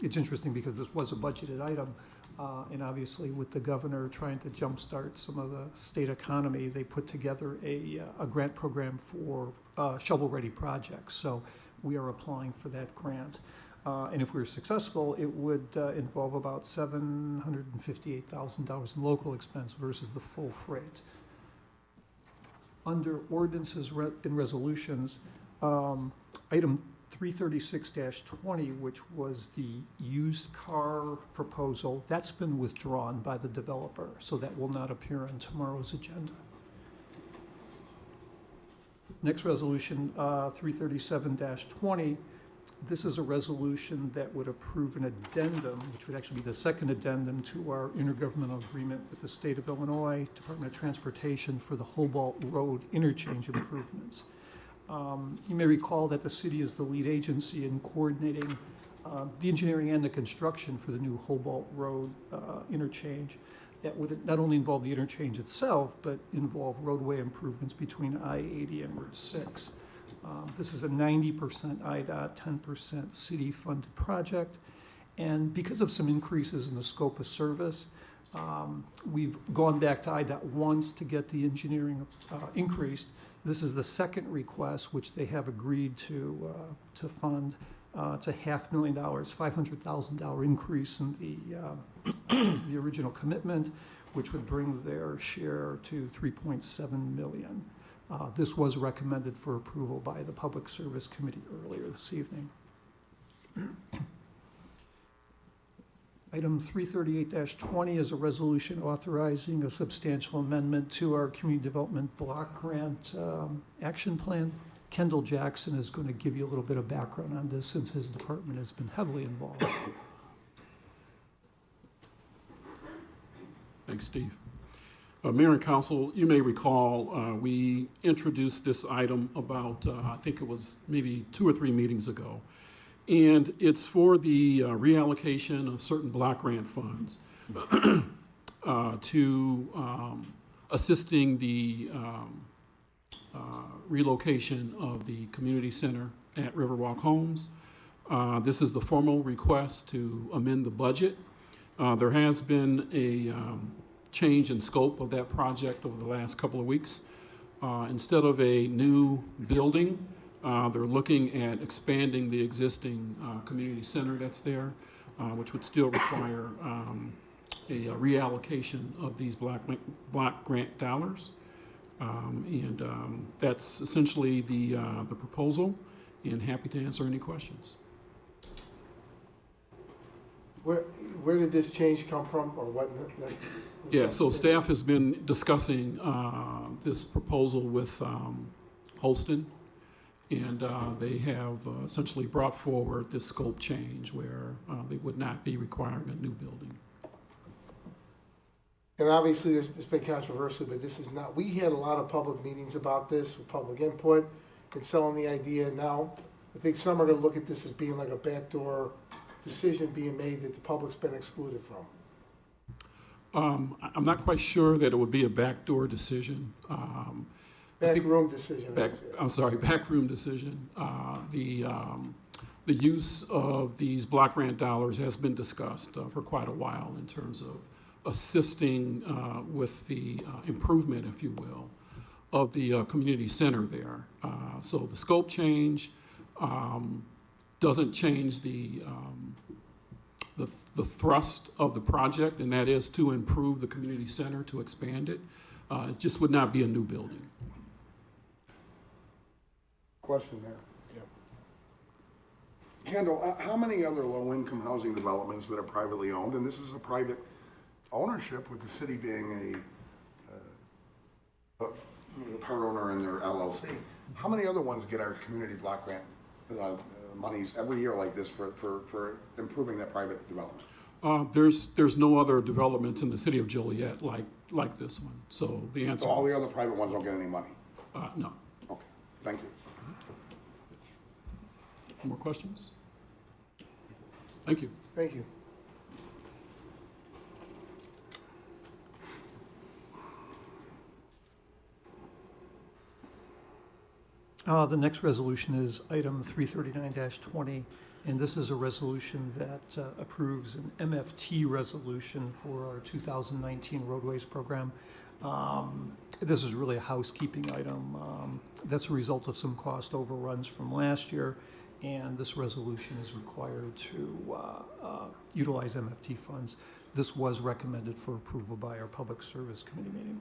Speaker 8: It's interesting because this was a budgeted item. And obviously, with the governor trying to jumpstart some of the state economy, they put together a grant program for shovel-ready projects. So we are applying for that grant. And if we were successful, it would involve about $758,000 in local expense versus the full freight. Under ordinances and resolutions, item 336-20, which was the used car proposal, that's been withdrawn by the developer, so that will not appear on tomorrow's agenda. Next resolution, 337-20, this is a resolution that would approve an addendum, which would actually be the second addendum to our intergovernmental agreement with the state of Illinois Department of Transportation for the Hobart Road interchange improvements. You may recall that the city is the lead agency in coordinating the engineering and the construction for the new Hobart Road interchange. That would not only involve the interchange itself, but involve roadway improvements between I-80 and Route 6. This is a 90% IDOT, 10% city-funded project. And because of some increases in the scope of service, we've gone back to IDOT once to get the engineering increased. This is the second request, which they have agreed to fund. It's a $500,000, $500,000 increase in the original commitment, which would bring their share to $3.7 million. This was recommended for approval by the Public Service Committee earlier this evening. Item 338-20 is a resolution authorizing a substantial amendment to our community development block grant action plan. Kendall Jackson is going to give you a little bit of background on this since his department has been heavily involved.
Speaker 10: Thanks, Steve. Mayor and Council, you may recall we introduced this item about, I think it was maybe 2 or 3 meetings ago. And it's for the reallocation of certain block grant funds to assisting the relocation of the community center at Riverwalk Homes. This is the formal request to amend the budget. There has been a change in scope of that project over the last couple of weeks. Instead of a new building, they're looking at expanding the existing community center that's there, which would still require a reallocation of these block grant dollars. That's essentially the proposal, and happy to answer any questions.
Speaker 5: Where did this change come from, or what?
Speaker 10: Yeah, so staff has been discussing this proposal with Holston, and they have essentially brought forward this scope change where they would not be requiring a new building.
Speaker 5: And obviously, there's been controversy, but this is not, we had a lot of public meetings about this, with public input, and selling the idea. Now, I think some are gonna look at this as being like a backdoor decision being made that the public's been excluded from.
Speaker 10: I'm not quite sure that it would be a backdoor decision.
Speaker 5: Backroom decision.
Speaker 10: Backroom decision. The use of these block grant dollars has been discussed for quite a while in terms of assisting with the improvement, if you will, of the community center there. So the scope change doesn't change the thrust of the project, and that is to improve the community center, to expand it. It just would not be a new building.
Speaker 3: Question there. Kendall, how many other low-income housing developments that are privately owned, and this is a private ownership with the city being a part owner in their LLC, how many other ones get our community block grant monies every year like this for improving that private development?
Speaker 10: There's no other developments in the city of Joliet like this one. So the answer
Speaker 3: So all the
Speaker 10: is,
Speaker 3: other private ones don't get any money?
Speaker 10: no.
Speaker 3: Okay, thank you.
Speaker 10: More questions? Thank you.
Speaker 5: Thank you.
Speaker 8: The next resolution is item 339-20, and this is a resolution that approves an MFT resolution for our 2019 roadways program. This is really a housekeeping item. That's a result of some cost overruns from last year, and this resolution is required to utilize MFT funds. This was recommended for approval by our Public Service Committee.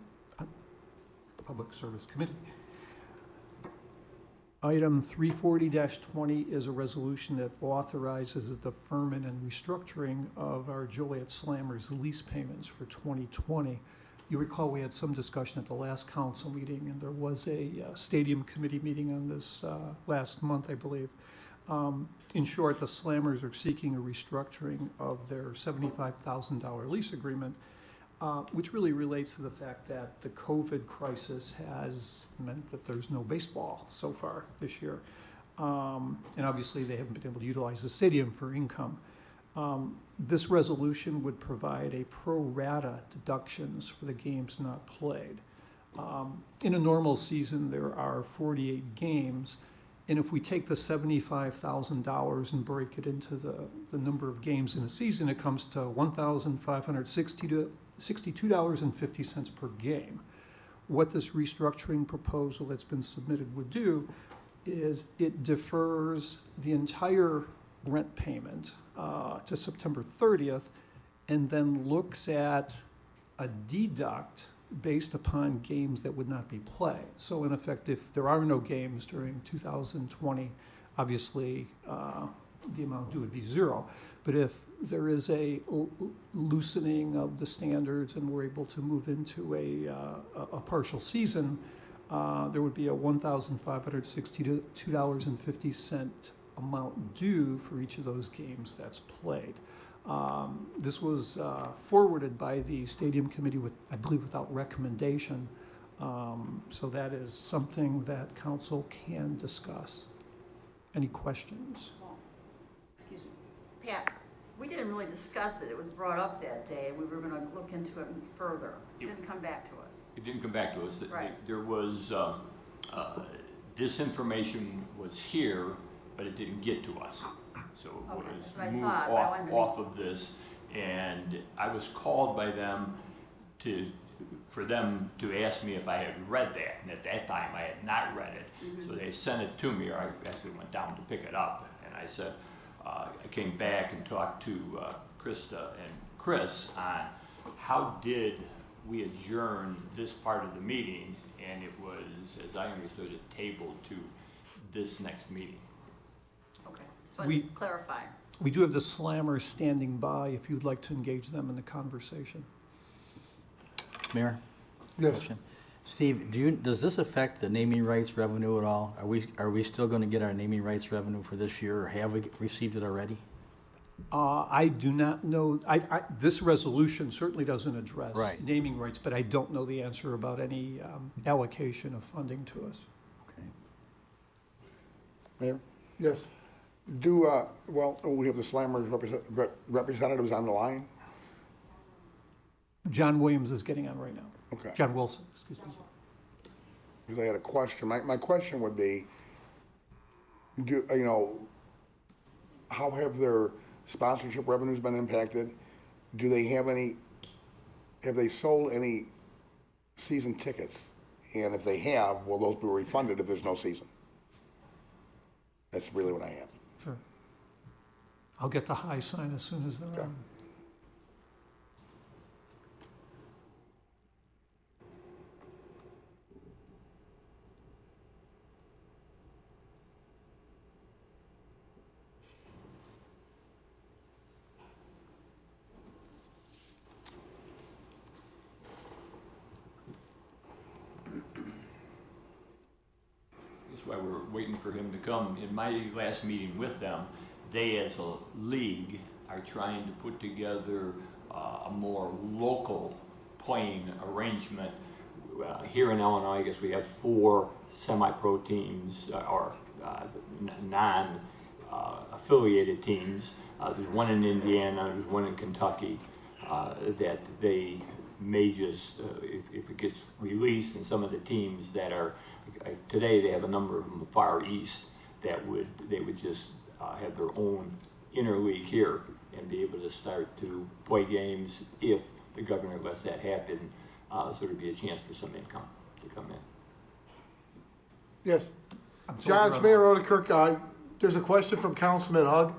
Speaker 8: Item 340-20 is a resolution that authorizes the deferment and restructuring of our Joliet Slammers lease payments for 2020. You recall we had some discussion at the last council meeting, and there was a stadium committee meeting on this last month, I believe. In short, the Slammers are seeking a restructuring of their $75,000 lease agreement, which really relates to the fact that the COVID crisis has meant that there's no baseball so far this year. And obviously, they haven't been able to utilize the stadium for income. This resolution would provide a pro rata deductions for the games not played. In a normal season, there are 48 games. And if we take the $75,000 and break it into the number of games in a season, it comes to $1,562.50 per game. What this restructuring proposal that's been submitted would do is it defers the entire rent payment to September 30th and then looks at a deduct based upon games that would not be played. So in effect, if there are no games during 2020, obviously the amount due would be zero. But if there is a loosening of the standards and we're able to move into a partial season, there would be a $1,562.50 amount due for each of those games that's played. This was forwarded by the Stadium Committee with, I believe, without recommendation. So that is something that council can discuss. Any questions?
Speaker 9: Excuse me. Pat, we didn't really discuss it. It was brought up that day. We were gonna look into it further. It didn't come back to us.
Speaker 11: It didn't come back to us.
Speaker 9: Right.
Speaker 11: There was, this information was here, but it didn't get to us. So it
Speaker 9: Okay,
Speaker 11: was
Speaker 9: that's what I
Speaker 11: moved
Speaker 9: thought, but I wanted to
Speaker 11: off of this. And I was called by them for them to ask me if I had read that. And at that time, I had not read it.
Speaker 9: Mm-hmm.
Speaker 11: So they sent it to me, or I actually went down to pick it up. And I said, I came back and talked to Krista and Chris on how did we adjourn this part of the meeting, and it was, as I understood it, tabled to this next meeting.
Speaker 9: Okay, just wanted to clarify.
Speaker 8: We do have the Slammers standing by if you'd like to engage them in the conversation.
Speaker 12: Mayor?
Speaker 5: Yes.
Speaker 12: Question. Steve, does this affect the naming rights revenue at all? Are we still going to get our naming rights revenue for this year, or have we received it already?
Speaker 8: I do not know, this resolution certainly doesn't address
Speaker 12: Right.
Speaker 8: naming rights, but I don't know the answer about any allocation of funding to us.
Speaker 12: Okay.
Speaker 3: Mayor?
Speaker 5: Yes.
Speaker 3: We have the Slammers representatives on the line?
Speaker 8: John Williams is getting on right now.
Speaker 3: Okay.
Speaker 8: John Wilson, excuse me.
Speaker 3: Because I had a question. My question would be, how have their sponsorship revenues been impacted? Do they have any have they sold any season tickets? And if they have, will those be refunded if there's no season? That's really what I am.
Speaker 8: Sure. I'll get the high sign as soon as they're
Speaker 3: Okay.
Speaker 8: on.
Speaker 11: That's why we're waiting for him to come. In my last meeting with them, they as a league are trying to put together a more local playing arrangement. Here in Illinois, I guess we have 4 semi-pro teams or non-affiliated teams. There's one in Indiana, there's one in Kentucky that they may just, if it gets released, and some of the teams that are, today they have a number of them far east that they would just have their own interleague here and be able to start to play games if the governor lets that happen, so there'd be a chance for some income to come in.
Speaker 5: Yes.
Speaker 8: I'm told
Speaker 5: John
Speaker 8: you're on-
Speaker 5: Mayor Odekirk, there's a question from Councilman Hug.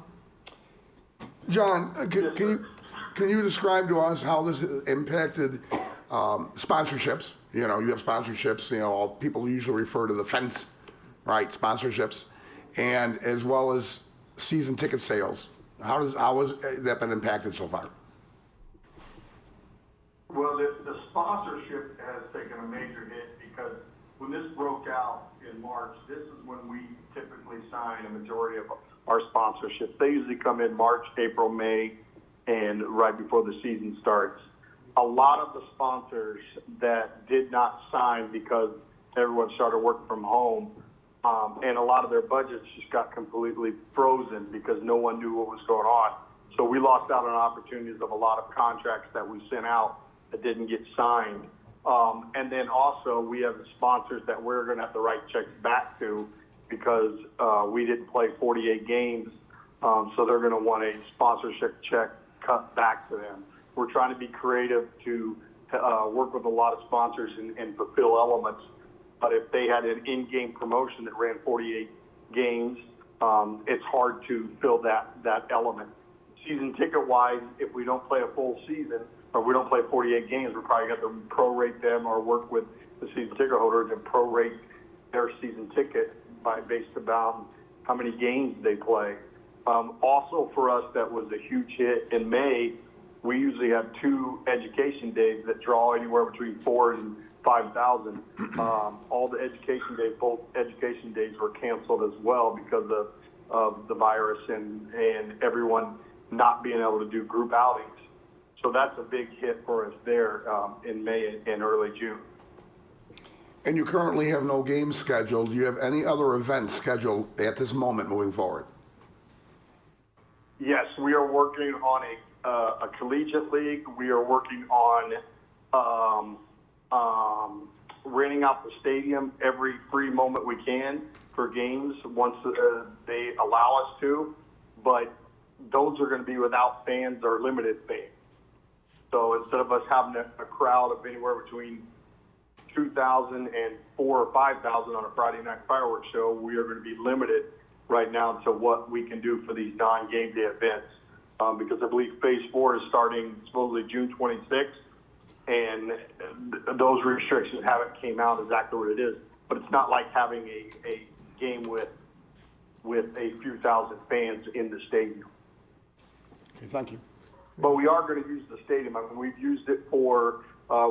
Speaker 3: John, can you describe to us how this impacted sponsorships? You know, you have sponsorships, you know, people usually refer to the fence, right, sponsorships, and as well as season ticket sales. How has that been impacted so far?
Speaker 13: Well, the sponsorship has taken a major hit because when this broke out in March, this is when we typically sign a majority of our sponsorships. They usually come in March, April, May, and right before the season starts. A lot of the sponsors that did not sign because everyone started working from home, and a lot of their budgets just got completely frozen because no one knew what was going on. So we lost out on opportunities of a lot of contracts that we sent out that didn't get signed. And then also we have sponsors that we're going to have to write checks back to because we didn't play 48 games. So they're going to want a sponsorship check cut back to them. We're trying to be creative to work with a lot of sponsors and fulfill elements. But if they had an in-game promotion that ran 48 games, it's hard to fill that element. Season ticket-wise, if we don't play a full season or we don't play 48 games, we're probably going to prorate them or work with the season ticket holders and prorate their season ticket based about how many games they play. Also for us, that was a huge hit. In May, we usually have 2 education days that draw anywhere between 4,000 and 5,000. All the education days, both education days were canceled as well because of the virus and everyone not being able to do group outings. So that's a big hit for us there in May and early June.
Speaker 3: And you currently have no games scheduled. Do you have any other events scheduled at this moment moving forward?
Speaker 13: Yes, we are working on a collegiate league. We are working on renting out the stadium every free moment we can for games once they allow us to. But those are going to be without fans or limited fans. So instead of us having a crowd of anywhere between 2,000 and 4,000 or 5,000 on a Friday night fireworks show, we are going to be limited right now to what we can do for these non-game day events. Because I believe Phase 4 is starting supposedly June 26th, and those restrictions haven't came out exactly what it is. But it's not like having a game with a few thousand fans in the stadium.
Speaker 3: Okay, thank you.
Speaker 13: But we are going to use the stadium. I mean, we've used it for,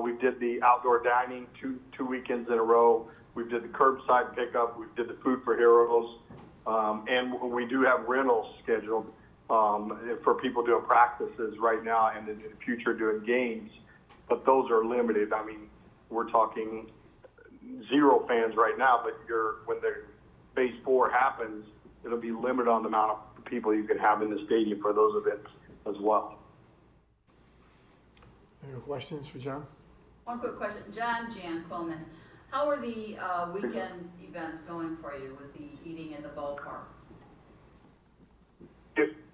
Speaker 13: we did the outdoor dining two weekends in a row. We did the curbside pickup. We did the Food for Heroes. And we do have rentals scheduled for people doing practices right now and in the future doing games. But those are limited. I mean, we're talking 0 fans right now, but when the Phase 4 happens, it'll be limited on the amount of people you can have in the stadium for those events as well.
Speaker 5: Any questions for John?
Speaker 9: One quick question. Jan Quillman, how are the weekend events going for you with the eating in the ballpark?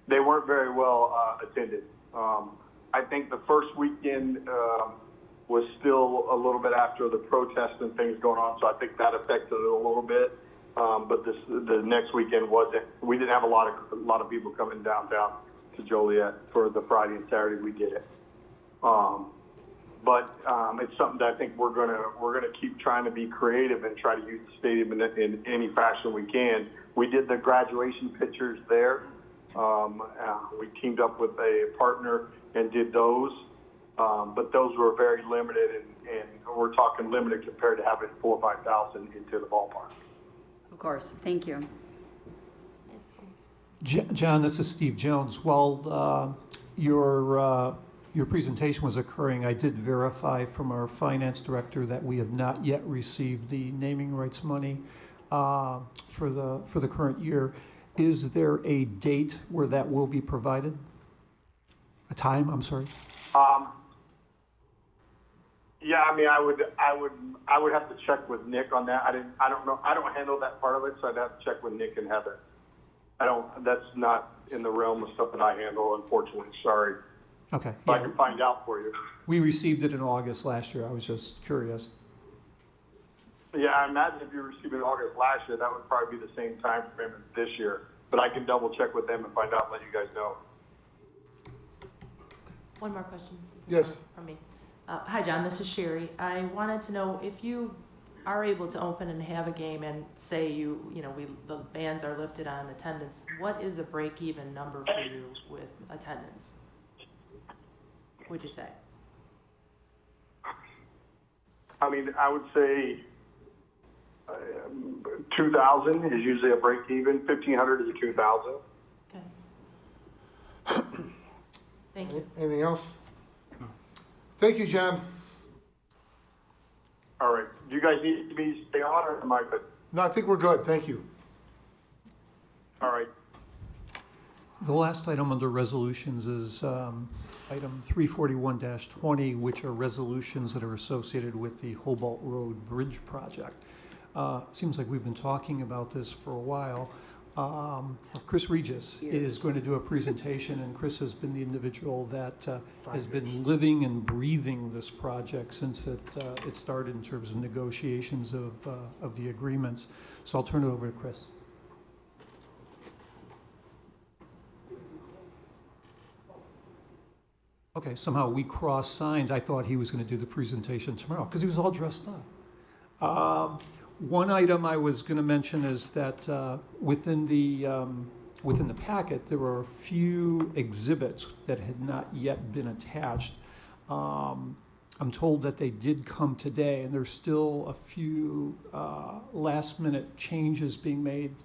Speaker 13: They weren't very well attended. I think the first weekend was still a little bit after the protests and things going on, so I think that affected it a little bit. But the next weekend wasn't. We didn't have a lot of people coming downtown to Joliet for the Friday and Saturday we did it. But it's something that I think we're gonna keep trying to be creative and try to use the stadium in any fashion we can. We did the graduation pictures there. We teamed up with a partner and did those, but those were very limited, and we're talking limited compared to having 4,000 or 5,000 into the ballpark.
Speaker 9: Of course, thank you.
Speaker 8: John, this is Steve Jones. While your presentation was occurring, I did verify from our finance director that we have not yet received the naming rights money for the current year. Is there a date where that will be provided? A time, I'm sorry?
Speaker 13: Yeah, I mean, I would have to check with Nick on that. I don't know. I don't handle that part of it, so I'd have to check with Nick and Heather. That's not in the realm of stuff that I handle, unfortunately. Sorry.
Speaker 8: Okay.
Speaker 13: But I can find out for you.
Speaker 8: We received it in August last year. I was just curious.
Speaker 13: Yeah, I imagine if you received it in August last year, that would probably be the same time frame as this year. But I can double check with them and find out and let you guys know.
Speaker 6: One more question.
Speaker 5: Yes.
Speaker 6: From me. Hi, John, this is Sherry. I wanted to know if you are able to open and have a game and say the bans are lifted on attendance, what is a break-even number for you with attendance? Would you say?
Speaker 13: I mean, I would say 2,000 is usually a break even. 1,500 is a 2,000.
Speaker 6: Okay. Thank you.
Speaker 5: Anything else? No. Thank you, John.
Speaker 13: All right. Do you guys need me to stay on, or am I good?
Speaker 5: No, I think we're good. Thank you.
Speaker 13: All right.
Speaker 8: The last item under resolutions is item 341-20, which are resolutions that are associated with the Hobart Road Bridge project. Seems like we've been talking about this for a while. Chris Regis is going to do a presentation, and Chris has been the individual that has been living and breathing this project since it started in terms of negotiations of the agreements. So I'll turn it over to Chris. Okay, somehow we crossed signs. I thought he was going to do the presentation tomorrow because he was all dressed up. One item I was going to mention is that within the packet, there were a few exhibits that had not yet been attached. I'm told that they did come today, and there's still a few last-minute changes being made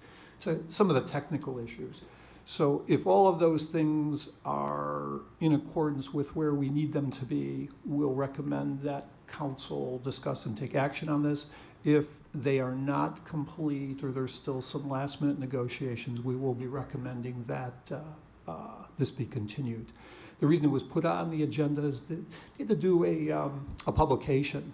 Speaker 8: to some of the technical issues. So if all of those things are in accordance with where we need them to be, we'll recommend that council discuss and take action on this. If they are not complete or there's still some last minute negotiations, we will be recommending that this be continued. The reason it was put on the agenda is that they had to do a publication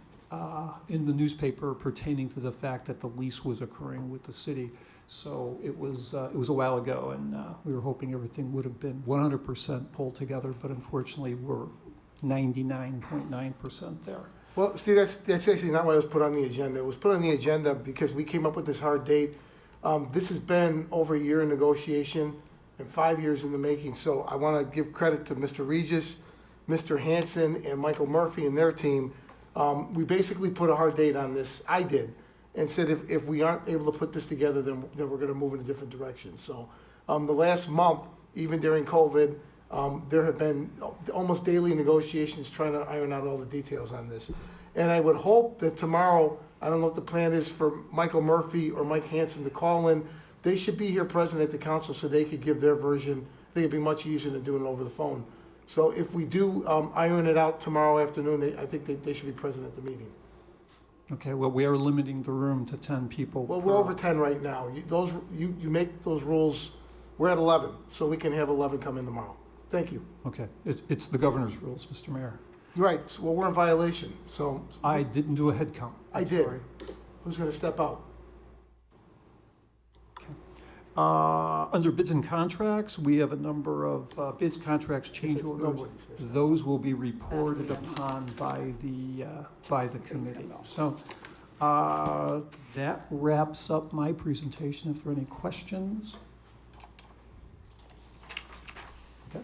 Speaker 8: in the newspaper pertaining to the fact that the lease was occurring with the city. So it was a while ago, and we were hoping everything would have been 100% pulled together, but unfortunately we're 99.9% there.
Speaker 5: Well, Steve, that's actually not why it was put on the agenda. It was put on the agenda because we came up with this hard date. This has been over a year in negotiation and 5 years in the making. So I want to give credit to Mr. Regis, Mr. Hanson, and Michael Murphy and their team. We basically put a hard date on this. I did. And said if we aren't able to put this together, then we're going to move in a different direction. So the last month, even during COVID, there have been almost daily negotiations trying to iron out all the details on this. And I would hope that tomorrow, I don't know what the plan is for Michael Murphy or Mike Hanson to call in. They should be here present at the council so they could give their version. I think it'd be much easier than doing it over the phone. So if we do iron it out tomorrow afternoon, I think they should be present at the meeting.
Speaker 8: Okay, well, we are limiting the room to 10 people.
Speaker 5: Well, we're over 10 right now. You make those rules. We're at 11, so we can have 11 come in tomorrow. Thank you.
Speaker 8: Okay, it's the governor's rules, Mr. Mayor.
Speaker 5: You're right. So, well, we're in violation, so.
Speaker 8: I didn't do a head count.
Speaker 5: I did. Who's going to step out?
Speaker 8: Under bids and contracts, we have a number of bids, contracts, change
Speaker 5: It's
Speaker 8: orders.
Speaker 5: nobody's, it's not.
Speaker 8: Those will be reported upon by the committee. So that wraps up my presentation. If there are any questions? Okay.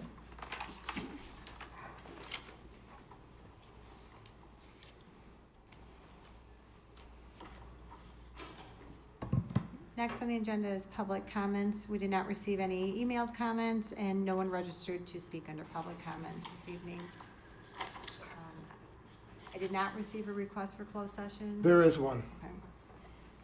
Speaker 2: Next on the agenda is public comments. We did not receive any emailed comments, and no one registered to speak under public comments this evening. I did not receive a request for closed session.
Speaker 5: There is one.
Speaker 2: Okay.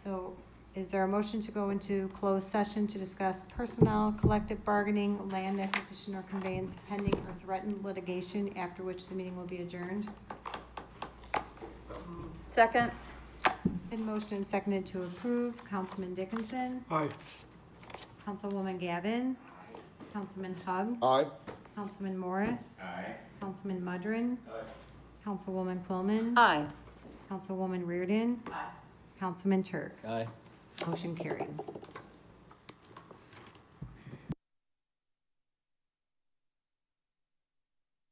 Speaker 2: So is there a motion to go into closed session to discuss personnel, collective bargaining, land acquisition or conveyance pending or threatened litigation, after which the meeting will be adjourned?
Speaker 9: Second?
Speaker 2: Been motioned and seconded to approve. Councilman Dickinson.
Speaker 8: Aye.
Speaker 2: Councilwoman Gavin. Councilman Hug.
Speaker 3: Aye.
Speaker 2: Councilman Morris.
Speaker 1: Aye.
Speaker 2: Councilman Mudrin. Councilwoman Quillman.
Speaker 9: Aye.
Speaker 2: Councilwoman Reardon. Councilman Turk.
Speaker 12: Aye.
Speaker 2: Motion carried.